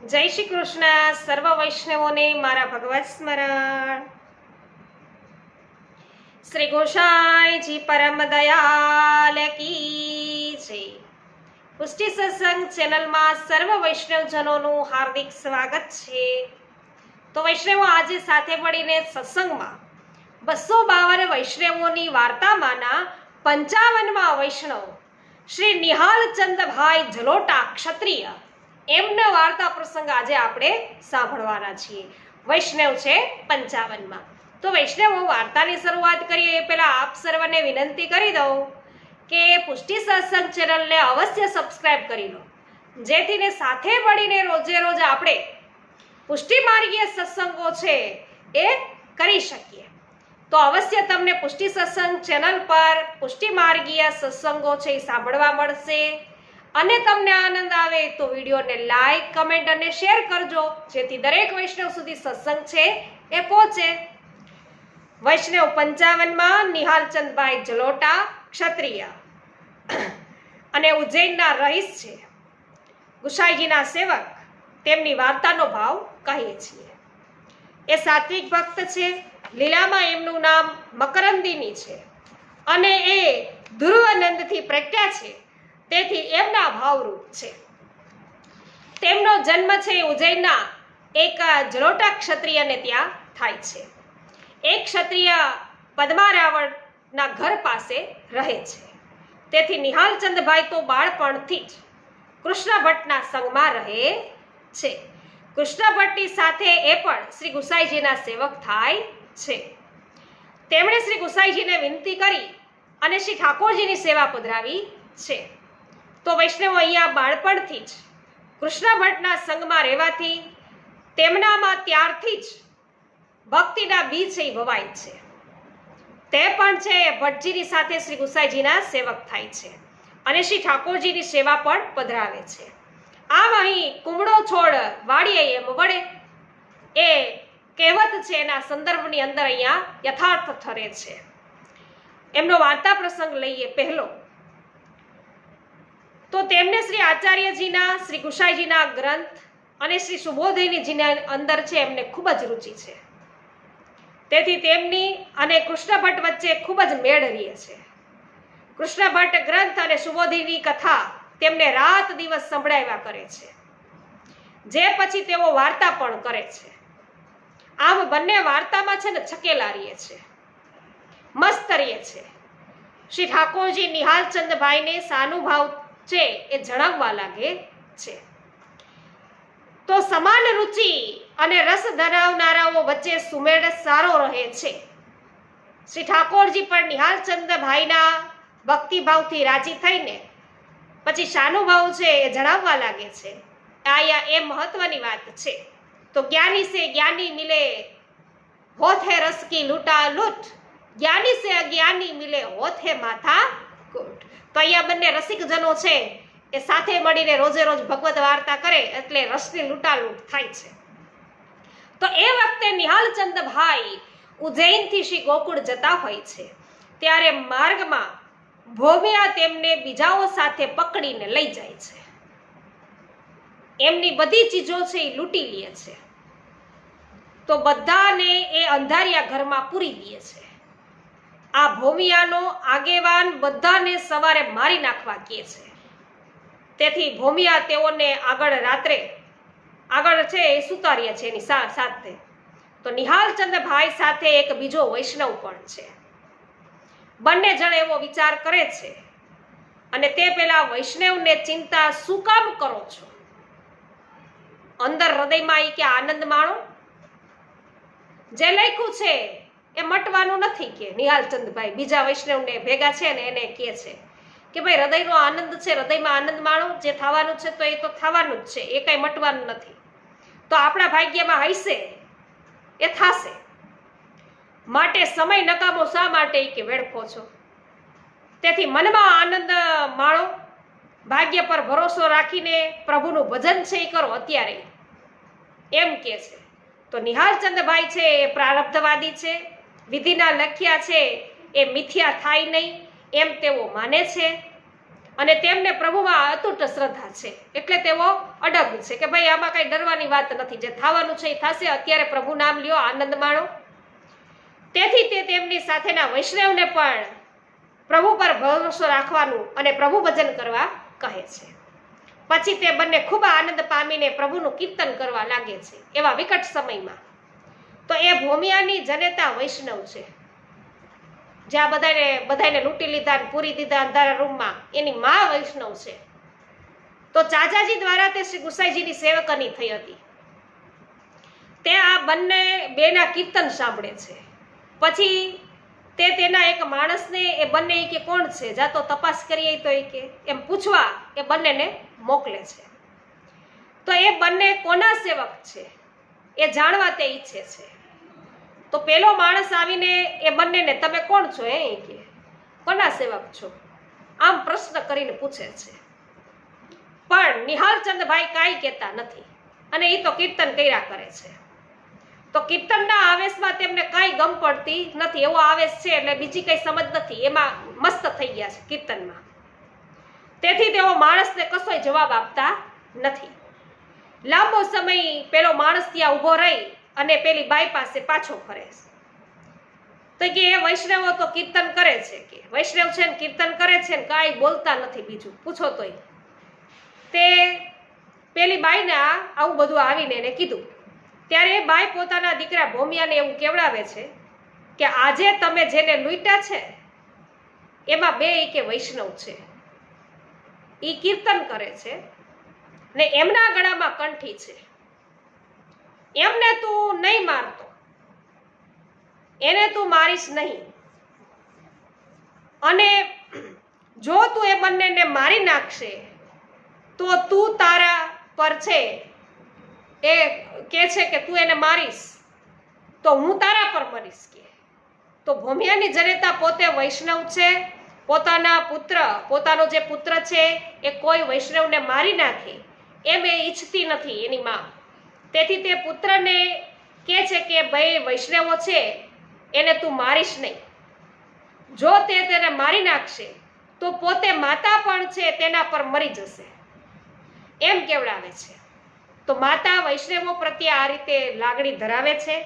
જય શ્રી કૃષ્ણ. સર્વ વૈષ્ણવોને મારા ભગવત સ્મરણ. શ્રી ગોસાઈજી પરમ દયાલ કી જય. પુષ્ટિ સત્સંગ ચેનલમાં સર્વ વૈષ્ણવજનોનું હાર્દિક સ્વાગત છે. તો વૈષ્ણવો આજે સાથે મળીને સત્સંગમાં 252 વૈષ્ણવોની વાર્તામાંના 55મા વૈષ્ણવ શ્રી નિહાલચંદભાઈ જલોટા ક્ષત્રિય એમના વાર્તા પ્રસંગ આજે આપણે સાંભળવાના છીએ. વૈષ્ણવ છે 55માં. તો વૈષ્ણવો વાર્તાની શરૂઆત કરીએ એ પહેલા આપ સર્વને વિનંતી કરી દઉં કે પુષ્ટિ સત્સંગ ચેનલને અવશ્ય સબસ્ક્રાઇબ કરી લો, જેથી ને સાથે મળીને રોજે રોજ આપણે પુષ્ટિ માર્ગીય સત્સંગો છે એ કરી શકીએ. તો અવશ્ય તમને પુષ્ટિ સત્સંગ ચેનલ પર પુષ્ટિ માર્ગીય સત્સંગો છે એ સાંભળવા મળશે. અને તમને આનંદ આવે તો વિડીયોને લાઈક, કમેન્ટ અને શેર કરજો, જેથી દરેક વૈષ્ણવ સુધી સત્સંગ છે એ પહોંચે. વૈષ્ણવ 55માં નિહાલચંદભાઈ જલોટા ક્ષત્રિય અને ઉજ્જૈનના રહીશ છે, ગુસાઈજીના સેવક. તેમની વાર્તાનો ભાવ કહીએ છીએ. એ સાત્વિક ભક્ત છે. લીલામાં એમનું નામ મકરંદિની છે અને એ ધ્રુવનંદથી પ્રજ્ઞા છે, તેથી એમના ભાવરૂપ છે. તેમનો જન્મ છે ઉજ્જૈનના એક જલોટા ક્ષત્રિયને ત્યાં થાય છે. એક ક્ષત્રિય પદ્મારાવણના ઘર પાસે રહે છે. તેથી નિહાલચંદભાઈ તો બાળપણથી જ કૃષ્ણ ભટ્ટના સંગમાં રહે છે. કૃષ્ણ ભટ્ટની સાથે એ પણ શ્રી ગુસાઈજીના સેવક થાય છે. તેમણે શ્રી ગુસાઈજીને વિનંતી કરી અને શ્રી ઠાકોરજીની સેવા પધરાવી છે. તો વૈષ્ણવ અહીંયા બાળપણથી જ કૃષ્ણ ભટ્ટના સંગમાં રહેવાથી તેમનામાં ત્યારથી જ ભક્તિના બીજ છે વવાય છે. તે પણ છે ભટ્ટજીની સાથે શ્રી ગુસાઈજીના સેવક થાય છે અને શ્રી ઠાકોરજીની સેવા પણ પધરાવે છે. આમ અહીં કુમળો છોડ વાળીએ એમ વળે એ કહેવત છે, એના સંદર્ભની અંદર અહીંયા યથાર્થ ઠરે છે. એમનો વાર્તા પ્રસંગ લઈએ પહેલો તો તેમને શ્રી આચાર્યજીના, શ્રી ગુસાઈજીના ગ્રંથ અને શ્રી સુબોધિનીજીના અંદર છે એમને ખૂબ જ રુચિ છે. તેથી તેમની અને કૃષ્ણ ભટ્ટ વચ્ચે ખૂબ જ મેળ રહે છે. કૃષ્ણ ભટ્ટ ગ્રંથ અને સુબોધિની કથા તેમને રાત દિવસ સંભળાવ્યા કરે છે, જે પછી તેઓ વાર્તા પણ કરે છે. આમ બંને વાર્તામાં છે ને છકેલા રહીએ છે, મસ્ત રહીએ છે. શ્રી ઠાકોરજી નિહાલચંદભાઈને સાનુભાવ છે એ જણાવવા લાગે છે. તો સમાન રુચિ અને રસ ધરાવનારાઓ વચ્ચે સુમેળ સારો રહે છે. શ્રી ઠાકોરજી પણ નિહાલચંદભાઈના ભક્તિભાવથી રાજી થઈને પછી સાનુભાવ છે એ જણાવવા લાગે છે. આયા એ મહત્વની વાત છે. તો જ્ઞાની સે જ્ઞાની મિલે હોત હે રસ કી લૂટા લૂટ, જ્ઞાની સે અજ્ઞાની મિલે હોત હે માથા કૂટ. તો અહીંયા બંને રસિકજનો છે એ સાથે મળીને રોજે રોજ ભગવત વાર્તા કરે એટલે રસની લૂંટાલૂંટ થાય છે. તો એ વખતે નિહાલચંદભાઈ ઉજ્જૈનથી શ્રી ગોકુળ જતા હોય છે, ત્યારે માર્ગમાં ભોમિયા તેમને બીજાઓ સાથે પકડીને લઈ જાય છે. એમની બધી ચીજો છે એ લૂંટી લે છે. તો બધાને એ અંધારિયા ઘરમાં પૂરી દે છે. આ ભોમિયાનો આગેવાન બધાને સવારે મારી નાખવા કહે છે. તેથી ભોમિયા તેઓને રાત્રે આગળ છે એ સુતાર્યા છે એની સાથે. તો નિહાલચંદભાઈ સાથે એક બીજો વૈષ્ણવ પણ છે. બંને જણ એવો વિચાર કરે છે અને તે પેલા વૈષ્ણવને ચિંતા શું કામ કરો છો? અંદર હૃદયમાં એ કે આનંદ માણો. જે લખ્યું છે એ મટવાનું નથી કે નિહાલચંદભાઈ બીજા વૈષ્ણવને ભેગા છે ને એને કહે છે કે ભાઈ હૃદયનો આનંદ છે, હૃદયમાં આનંદ માણો. જે થવાનું છે તો એ તો થવાનું જ છે, એ કઈ મટવાનું નથી. તો આપણા ભાગ્યમાં હશે એ થશે. માટે સમય નકામો શા માટે કે વેડફો છો? તેથી મનમાં આનંદ માણો, ભાગ્ય પર ભરોસો રાખીને પ્રભુનું ભજન છે એ કરો અત્યારે, એમ કે છે. તો નિહાલચંદભાઈ છે એ પ્રારબ્ધવાદી છે. વિધિના લખ્યા છે એ મિથ્યા થાય નહીં એમ તેઓ માને છે. અને તેમને પ્રભુમાં અતૂટ શ્રદ્ધા છે, એટલે તેઓ અડગ છે કે ભાઈ આમાં કઈ ડરવાની વાત નથી, જે થવાનું છે એ થશે, અત્યારે પ્રભુ નામ લ્યો, આનંદ માણો. તેથી તે તેમની સાથેના વૈષ્ણવને પણ પ્રભુ પર ભરોસો રાખવાનું અને પ્રભુ ભજન કરવા કહે છે. પછી તે બંને ખૂબ આનંદ પામીને પ્રભુનું કીર્તન કરવા લાગે છે. એવા વિકટ સમયમાં તો એ ભોમિયાની જનેતા વૈષ્ણવ છે, જ્યાં બધાને લૂંટી લીધા, પૂરી દીધા અંધારા રૂમમાં, એની મા વૈષ્ણવ છે. તો ચાચાજી દ્વારા તે શ્રી ગુસાઈજીની સેવકની થઈ હતી. તે આ બંને બેના કીર્તન સાંભળે છે. પછી તે તેના એક માણસને એ બંને કે કોણ છે, જાતો તપાસ કરીએ તો કે એમ પૂછવા એ બંનેને મોકલે છે. તો એ બંને કોના સેવક છે એ જાણવા તે ઈચ્છે છે. તો પેલો માણસ આવીને એ બંનેને તમે કોણ છો એ કે કોના સેવક છો આમ પ્રશ્ન કરીને પૂછે છે. પણ નિહાલચંદભાઈ કાંઈ કહેતા નથી અને એ તો કીર્તન કર્યા કરે છે. તો કીર્તનના આવેશમાં તેમને કાંઈ ગમ પડતી નથી. એવો આવેશ છે એટલે બીજી કઈ સમજ નથી, એમાં મસ્ત થઈ ગયા છે કીર્તનમાં. તેથી તેઓ માણસને કશોય જવાબ આપતા નથી. લાંબો સમય પેલો માણસ ત્યાં ઊભો રહી અને પેલી બાઈ પાસે પાછો ફરે છે. તો કે એ વૈષ્ણવો તો કીર્તન કરે છે, કે વૈષ્ણવ છે ને કીર્તન કરે છે ને કાંઈ બોલતા નથી, બીજું પૂછો તોય. તે પેલી બાઈને આવું બધું આવીને એને કીધું. ત્યારે એ બાઈ પોતાના દીકરા ભોમિયાને એવું કેવડાવે છે કે આજે તમે જેને લૂંટ્યા છે એમાં બે કે વૈષ્ણવ છે, એ કીર્તન કરે છે ને એમના ગળામાં કંઠી છે. એમને તું નહીં મારતો, એને તું મારીશ નહીં, અને જો તું એ બંનેને મારી નાખશે તો તું તારા પર છે એ કે છે કે તું એને મારીશ તો હું તારા પર મરીશ. કે તો ભોમિયાની જનેતા પોતે વૈષ્ણવ છે, પોતાનો જે પુત્ર છે એ કોઈ વૈષ્ણવને મારી નાખે એમ એ ઈચ્છતી નથી એની માં. તેથી તે પુત્રને કહે છે કે ભાઈ વૈષ્ણવો છે એને તું મારીશ નહીં, જો તેને મારી નાખશે તો પોતે માતા પણ છે તેના પર મરી જશે એમ કેવડાવે છે. તો માતા વૈષ્ણવો પ્રત્યે આ રીતે લાગણી ધરાવે છે.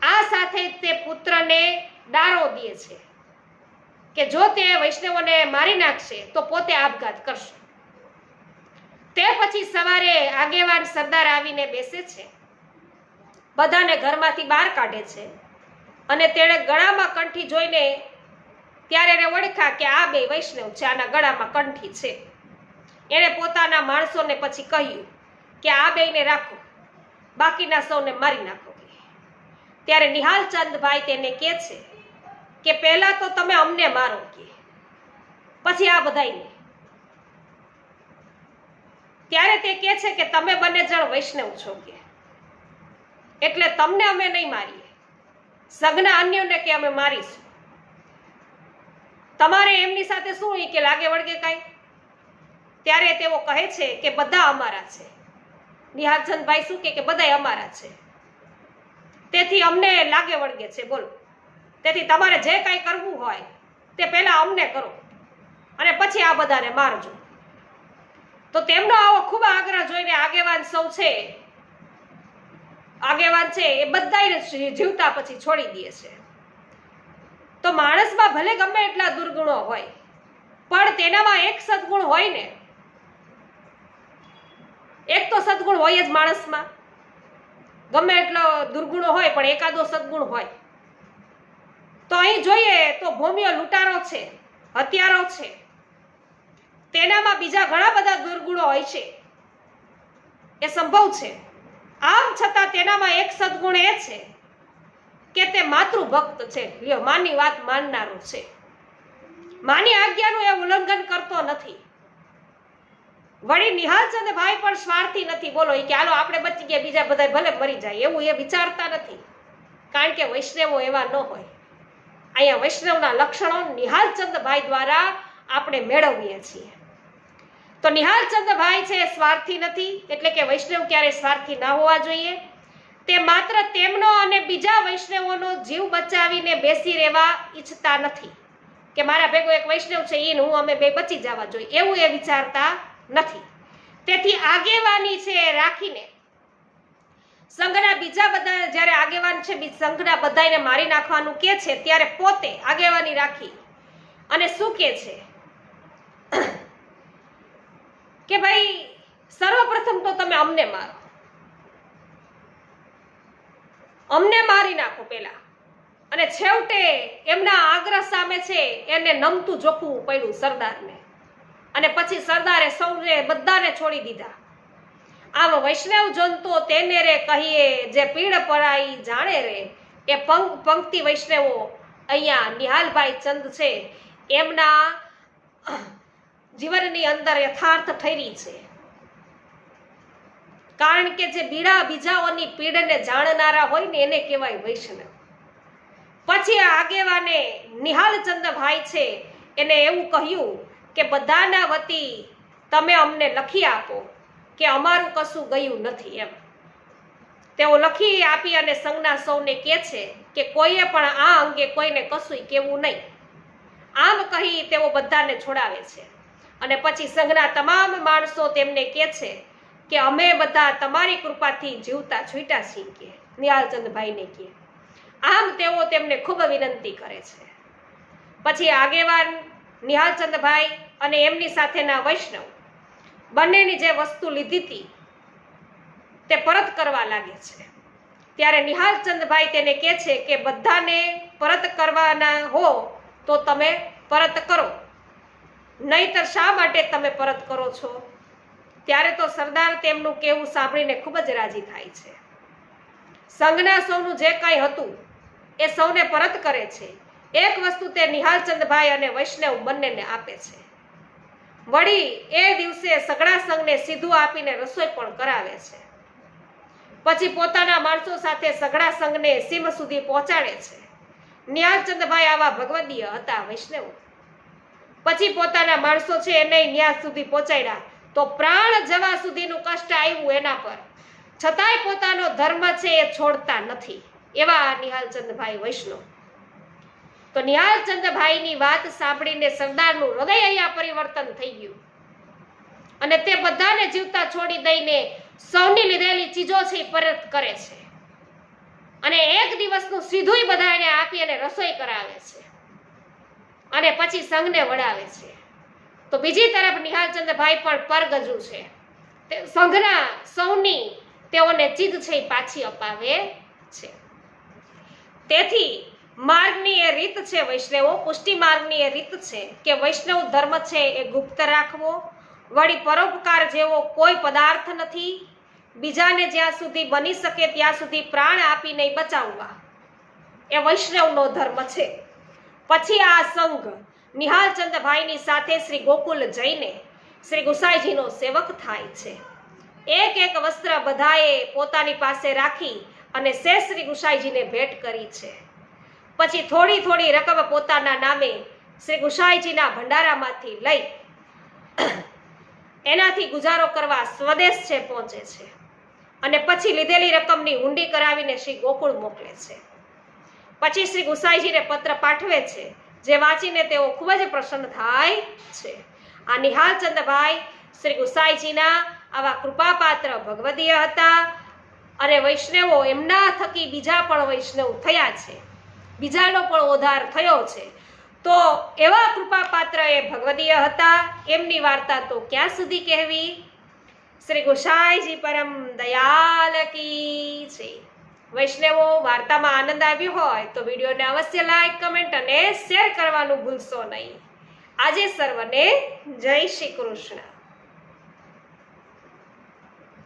આ સાથે તે પુત્રને ડારો દે છે કે જો તે વૈષ્ણવોને મારી નાખશે તો પોતે આપઘાત કરશે. તે પછી સવારે આગેવાન સરદાર આવીને બેસે છે, બધાને ઘરમાંથી બહાર કાઢે છે અને તેણે ગળામાં કંઠી જોઈને ત્યારે એને ઓળખા કે આ બે વૈષ્ણવ છે, આના ગળામાં કંઠી છે. એણે પોતાના માણસોને પછી કહ્યું કે આ બેને રાખો, બાકીના સૌને મારી નાખો. ત્યારે નિહાલચંદભાઈ તેને કહે છે કે પહેલા તો તમે અમને મારો, કે પછી આ બધાને. ત્યારે તે કહે છે કે તમે બંને જણ વૈષ્ણવ છો, કે એટલે તમને અમે નહીં મારીએ, સગના અન્યોને કે અમે મારીશું. તમારે એમની સાથે શું કે લાગે વળગે કાંઈ? ત્યારે તેઓ કહે છે કે બધા અમારા છે. નિહાલચંદભાઈ શું કે બધા અમારા છે, તેથી અમને લાગે વળગે છે, બોલો. તેથી તમારે જે કાંઈ કરવું હોય તે પહેલા અમને કરો અને પછી આ બધાને મારજો. તો તેમનો આવો ખૂબ આગ્રહ જોઈને આગેવાન છે એ બધાને જીવતા પછી છોડી દે છે. તો માણસમાં ભલે ગમે એટલા દુર્ગુણો હોય પણ તેનામાં એક સદગુણ હોય ને, એક તો સદગુણ હોય જ માણસમાં. ગમે એટલો દુર્ગુણો હોય પણ એકાદો સદગુણ હોય. તો અહીં જોઈએ તો ભોમિયો લૂંટારો છે, હત્યારો છે, તેનામાં બીજા ઘણા બધા દુર્ગુણો હોય છે, એ સંભવ છે. આમ છતાં તેનામાં એક સદગુણ એ છે કે તે માતૃભક્ત છે, લ્યો માની વાત માનનારો છે, માની આજ્ઞાનું એ ઉલ્લંઘન કરતો નથી. વળી નિહાલચંદભાઈ પણ સ્વાર્થી નથી, બોલો. કે હાલો આપણે બચી ગયા, બીજા બધા ભલે મરી જાય, એવું એ વિચારતા નથી. કારણ કે વૈષ્ણવો એવા ન હોય. અહીંયા વૈષ્ણવના લક્ષણો નિહાલચંદભાઈ દ્વારા આપણે મેળવીએ છીએ. તો નિહાલચંદભાઈ છે એ સ્વાર્થી નથી, એટલે કે વૈષ્ણવ ક્યારે સ્વાર્થી ના હોવા જોઈએ. તે માત્ર તેમનો અને બીજા વૈષ્ણવોનો જીવ બચાવીને બેસી રહેવા ઈચ્છતા નથી, કે મારા ભેગો એક વૈષ્ણવ છે એને હું અમે બે બચી જવા જોઈએ, એવું એ વિચારતા નથી. તેથી આગેવાની છે એ રાખીને સંઘના બીજા બધા જ્યારે આગેવાન છે સંઘના બધાને મારી નાખવાનું કે છે ત્યારે પોતે આગેવાની રાખી અને શું કે છે કે ભાઈ સર્વપ્રથમ તો તમે અમને મારો, અમને મારી નાખો પેલા. અને છેવટે એમના આગ્રહ સામે છે એને નમતું જોખવું પડ્યું સરદારને, અને પછી સરદારે સૌને બધાને છોડી દીધા. આમ વૈષ્ણવ જન તો તેને રે કહીએ જે પીડ પરાઈ જાણે રે, એ પંક્તિ વૈષ્ણવો અહીંયા નિહાલભાઈ ચંદ છે એમના જીવનની અંદર યથાર્થ ઠરી છે. કારણ કે જે બીજાઓની પીડને જાણનારા હોય ને એને કહેવાય વૈષ્ણવ. પછી આ આગેવાને નિહાલચંદભાઈ છે એને એવું કહ્યું કે બધાના વતી તમે અમને લખી આપો કે અમારું કશું ગયું નથી એમ. તેઓ લખી આપી અને સંઘના સૌને કહે છે કે કોઈએ પણ આ અંગે કોઈને કશું કહેવું નહીં. આમ કહી તેઓ બધાને છોડાવે છે અને પછી સંઘના તમામ માણસો તેમને કહે છે કે અમે બધા તમારી કૃપાથી જીવતા છૂટ્યા છીએ કે નિહાલચંદભાઈને કહે. આમ તેઓ તેમને ખૂબ વિનંતી કરે છે. પછી આગેવાન નિહાલચંદભાઈ અને એમની સાથેના વૈષ્ણવ બંનેની જે વસ્તુ લીધી હતી તે પરત કરવા લાગે છે. ત્યારે નિહાલચંદભાઈ તેને કહે છે કે બધાને પરત કરવાના હો તો તમે પરત કરો, નહીતર શા માટે તમે પરત કરો છો? ત્યારે તો સરદાર તેમનું કહેવું સાંભળીને ખૂબ જ રાજી થાય છે. સંઘના સૌનું જે કંઈ હતું એ સૌને પરત કરે છે. એક વસ્તુ તે નિહાલચંદભાઈ અને વૈષ્ણવ બંનેને આપે છે. વળી એ દિવસે સઘળા સંઘને સીધું આપીને રસોઈ પણ કરાવે છે. પછી પોતાના માણસો સાથે સઘળા સંઘને સીમ સુધી પહોંચાડે છે. નિહાલચંદભાઈ આવા ભગવદીય હતા વૈષ્ણવ. પછી પોતાના માણસો છે એને ન્યાસ સુધી પહોંચાડ્યા તો પ્રાણ જવા સુધીનું કષ્ટ આવ્યું એના પર, છતાંય પોતાનો ધર્મ છે એ છોડતા નથી એવા નિહાલચંદભાઈ વૈષ્ણવ. તો નિહાલચંદભાઈની વાત સાંભળીને સરદારનું હૃદય અહીંયા પરિવર્તન થઈ ગયું અને તે બધાને જીવતા છોડી દઈને સૌની લીધેલી ચીજો છે પરત કરે છે અને એક દિવસનું સીધું બધાને આપી અને રસોઈ કરાવે છે અને પછી સંઘને વડાવે છે. તો બીજી તરફ નિહાલચંદભાઈ પણ પરગજુ છે. તે સંઘના સૌની તેઓને ચીજ છે પાછી અપાવે છે. તેથી માર્ગની એ રીત છે વૈષ્ણવો, પુષ્ટિ માર્ગની એ રીત છે કે વૈષ્ણવ ધર્મ છે એ ગુપ્ત રાખવો. વળી પરોપકાર જેવો કોઈ પદાર્થ નથી. બીજાને જ્યાં સુધી બની શકે ત્યાં સુધી પ્રાણ આપીને બચાવવા એ વૈષ્ણવનો ધર્મ છે. પછી આ સંઘ નિહાલચંદભાઈની સાથે શ્રી ગોકુલ જઈને શ્રી ગુસાઈજીનો સેવક થાય છે. એક એક વસ્ત્ર બધાએ પોતાની પાસે રાખી અને શ્રી ગુસાઈજીને ભેટ કરી છે. પછી થોડી થોડી રકમ પોતાના નામે શ્રી ગુસાઈજીના ભંડારામાંથી લઈ એનાથી ગુજારો કરવા સ્વદેશ છે પહોંચે છે અને પછી લીધેલી રકમની હુંડી કરાવીને શ્રી ગોકુળ મોકલે છે. પછી શ્રી ગુસાઈજીને પત્ર પાઠવે છે જે વાંચીને તેઓ ખૂબ જ પ્રસન્ન થાય છે. આ નિહાલચંદભાઈ શ્રી ગુસાઈજીના આવા કૃપાપાત્ર ભગવદીય હતા અને વૈષ્ણવો એમના થકી બીજા પણ વૈષ્ણવ થયા છે, બીજાનો પણ ઉદ્ધાર થયો છે. તો એવા કૃપાપાત્ર એ ભગવદીય હતા. એમની વાર્તા તો ક્યાં સુધી કહેવી? શ્રી ગુસાઈજી પરમ દયાલ કી છે. વૈષ્ણવો, વાર્તામાં આનંદ આવ્યો હોય તો વિડીયોને અવશ્ય લાઈક, કમેન્ટ અને શેર કરવાનું ભૂલશો નહીં. આજે સર્વને જય શ્રી કૃષ્ણ.